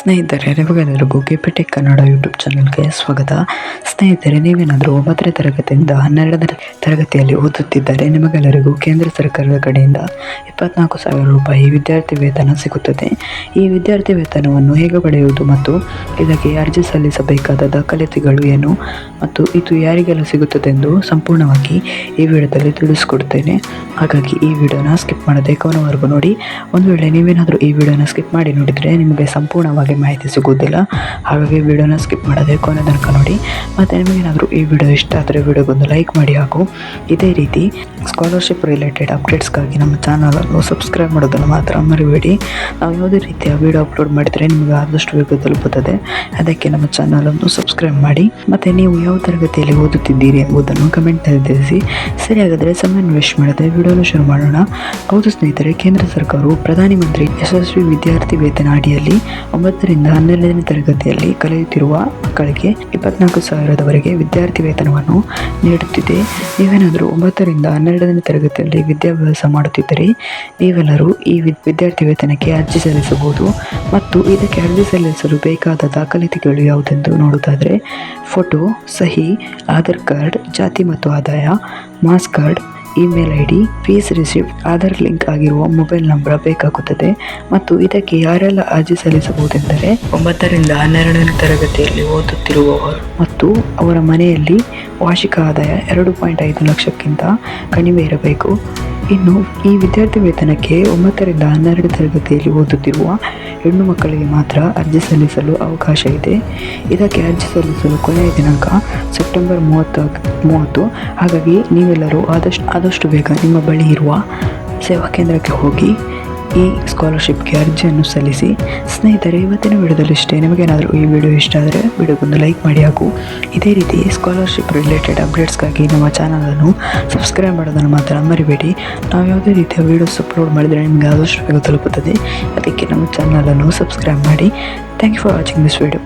ಸ್ನೇಹಿತರೆ, ನಿಮಗೆಲ್ಲರಿಗೂ ಕೆಪಿಟೆಕ್ ಕನ್ನಡ ಯೂಟ್ಯೂಬ್ ಚಾನಲ್ಗೆ ಸ್ವಾಗತ. ಸ್ನೇಹಿತರೆ, ನೀವೇನಾದರೂ 9ನೇ ತರಗತಿಯಿಂದ 12ನೇ ತರಗತಿಯಲ್ಲಿ ಓದುತ್ತಿದ್ದರೆ ನಿಮಗೆಲ್ಲರಿಗೂ ಕೇಂದ್ರ ಸರ್ಕಾರದ ಕಡೆಯಿಂದ 24,000 ರೂಪಾಯಿ ವಿದ್ಯಾರ್ಥಿ ವೇತನ ಸಿಗುತ್ತದೆ. ಈ ವಿದ್ಯಾರ್ಥಿ ವೇತನವನ್ನು ಹೇಗೆ ಪಡೆಯುವುದು ಮತ್ತು ಇದಕ್ಕೆ ಅರ್ಜಿ ಸಲ್ಲಿಸಬೇಕಾದ ದಾಖಲಾತಿಗಳು ಏನು ಮತ್ತು ಇದು ಯಾರಿಗೆಲ್ಲ ಸಿಗುತ್ತದೆ ಎಂದು ಸಂಪೂರ್ಣವಾಗಿ ಈ ವಿಡಿಯೋದಲ್ಲಿ ತಿಳಿಸ್ಕೊಡ್ತೇನೆ. ಹಾಗಾಗಿ ಈ ವಿಡಿಯೋನ ಸ್ಕಿಪ್ ಮಾಡದೆ ಕೊನೆವರೆಗೂ ನೋಡಿ. ಒಂದು ವೇಳೆ ನೀವೇನಾದರೂ ಈ ವಿಡಿಯೋನ ಸ್ಕಿಪ್ ಮಾಡಿ ನೋಡಿದರೆ ನಿಮಗೆ ಸಂಪೂರ್ಣವಾಗಿ ಮಾಹಿತಿ ಸಿಗುವುದಿಲ್ಲ. ಹಾಗಾಗಿ ವಿಡಿಯೋನ ಸ್ಕಿಪ್ ಮಾಡದೆ ಕೊನೆ ತನಕ ನೋಡಿ. ಮತ್ತು ನಿಮಗೇನಾದರೂ ಈ ವಿಡಿಯೋ ಇಷ್ಟ ಆದರೆ ವಿಡಿಯೋಗೊಂದು ಲೈಕ್ ಮಾಡಿ. ಹಾಗೂ ಇದೇ ರೀತಿ ಸ್ಕಾಲರ್ಶಿಪ್ ರಿಲೇಟೆಡ್ ಅಪ್ಡೇಟ್ಸ್ಗಾಗಿ ನಮ್ಮ ಚಾನಲನ್ನು ಸಬ್ಸ್ಕ್ರೈಬ್ ಮಾಡೋದನ್ನು ಮಾತ್ರ ಮರಿಬೇಡಿ. ನಾವು ಯಾವುದೇ ರೀತಿಯ ವಿಡಿಯೋ ಅಪ್ಲೋಡ್ ಮಾಡಿದರೆ ನಿಮಗೆ ಆದಷ್ಟು ಬೇಗ ತಲುಪುತ್ತದೆ. ಅದಕ್ಕೆ ನಮ್ಮ ಚಾನಲನ್ನು ಸಬ್ಸ್ಕ್ರೈಬ್ ಮಾಡಿ. ಮತ್ತು ನೀವು ಯಾವ ತರಗತಿಯಲ್ಲಿ ಓದುತ್ತಿದ್ದೀರಿ ಎಂಬುದನ್ನು ಕಮೆಂಟ್ನಲ್ಲಿ ತಿಳಿಸಿ. ಸರಿ, ಹಾಗಾದರೆ ಸಮಯ ವೇಸ್ಟ್ ಮಾಡದೆ ವಿಡಿಯೋನ ಶುರು ಮಾಡೋಣ. ಹೌದು ಸ್ನೇಹಿತರೆ, ಕೇಂದ್ರ ಸರ್ಕಾರವು ಪ್ರಧಾನಿ ಮಂತ್ರಿ ಯಶಸ್ವಿ ವಿದ್ಯಾರ್ಥಿ ವೇತನ ಅಡಿಯಲ್ಲಿ 9ರಿಂದ 12ನೇ ತರಗತಿಯಲ್ಲಿ ಕಲಿಯುತ್ತಿರುವ ಮಕ್ಕಳಿಗೆ 24,000 ವಿದ್ಯಾರ್ಥಿ ವೇತನವನ್ನು ನೀಡುತ್ತಿದೆ. ನೀವೇನಾದರೂ 9ರಿಂದ 12ನೇ ತರಗತಿಯಲ್ಲಿ ವಿದ್ಯಾಭ್ಯಾಸ ಮಾಡುತ್ತಿದ್ದರೆ ನೀವೆಲ್ಲರೂ ಈ ವಿದ್ಯಾರ್ಥಿ ವೇತನಕ್ಕೆ ಅರ್ಜಿ ಸಲ್ಲಿಸಬಹುದು. ಮತ್ತು ಇದಕ್ಕೆ ಅರ್ಜಿ ಸಲ್ಲಿಸಲು ಬೇಕಾದ ದಾಖಲಾತಿಗಳು ಯಾವುದೆಂದು ನೋಡುವುದಾದರೆ ಫೋಟೋ, ಸಹಿ, ಆಧಾರ್ ಕಾರ್ಡ್, ಜಾತಿ ಮತ್ತು ಆದಾಯ, marks card, email ID, fees receipt, Aadhaar link ಆಗಿರುವ ಮೊಬೈಲ್ ನಂಬರ್ ಬೇಕಾಗುತ್ತದೆ. ಮತ್ತು ಇದಕ್ಕೆ ಯಾರೆಲ್ಲ ಅರ್ಜಿ ಸಲ್ಲಿಸಬಹುದೆಂದರೆ 9ರಿಂದ 12ನೇ ತರಗತಿಯಲ್ಲಿ ಓದುತ್ತಿರುವವರು ಮತ್ತು ಅವರ ಮನೆಯಲ್ಲಿ ವಾರ್ಷಿಕ ಆದಾಯ 2.5 ಲಕ್ಷಕ್ಕಿಂತ ಕಡಿಮೆ ಇರಬೇಕು. ಇನ್ನು ಈ ವಿದ್ಯಾರ್ಥಿ ವೇತನಕ್ಕೆ 9ರಿಂದ 12ನೇ ತರಗತಿಯಲ್ಲಿ ಓದುತ್ತಿರುವ ಹೆಣ್ಣು ಮಕ್ಕಳಿಗೆ ಮಾತ್ರ ಅರ್ಜಿ ಸಲ್ಲಿಸಲು ಅವಕಾಶ ಇದೆ. ಇದಕ್ಕೆ ಅರ್ಜಿ ಸಲ್ಲಿಸಲು ಕೊನೆಯ ದಿನಾಂಕ ಸೆಪ್ಟೆಂಬರ್ 30. ಹಾಗಾಗಿ ನೀವೆಲ್ಲರೂ ಆದಷ್ಟು ಬೇಗ ನಿಮ್ಮ ಬಳಿ ಇರುವ ಸೇವಾ ಕೇಂದ್ರಕ್ಕೆ ಹೋಗಿ ಈ ಸ್ಕಾಲರ್ಶಿಪ್ಗೆ ಅರ್ಜಿಯನ್ನು ಸಲ್ಲಿಸಿ. ಸ್ನೇಹಿತರೆ, ಇವತ್ತಿನ ವಿಡಿಯೋದಲ್ಲಿ ಇಷ್ಟೇ. ನಿಮಗೇನಾದರೂ ಈ ವಿಡಿಯೋ ಇಷ್ಟ ಆದರೆ ವಿಡಿಯೋಗೊಂದು ಲೈಕ್ ಮಾಡಿ. ಹಾಗೂ ಇದೇ ರೀತಿ ಸ್ಕಾಲರ್ಶಿಪ್ ರಿಲೇಟೆಡ್ ಅಪ್ಡೇಟ್ಸ್ಗಾಗಿ ನಮ್ಮ ಚಾನಲನ್ನು ಸಬ್ಸ್ಕ್ರೈಬ್ ಮಾಡೋದನ್ನು ಮಾತ್ರ ಮರಿಬೇಡಿ. ನಾವು ಯಾವುದೇ ರೀತಿಯ ವೀಡಿಯೋಸ್ ಅಪ್ಲೋಡ್ ಮಾಡಿದರೆ ನಿಮಗೆ ಆದಷ್ಟು ಬೇಗ ತಲುಪುತ್ತದೆ. ಅದಕ್ಕೆ ನಮ್ಮ ಚಾನಲನ್ನು ಸಬ್ಸ್ಕ್ರೈಬ್ ಮಾಡಿ. Thank you for watching this video.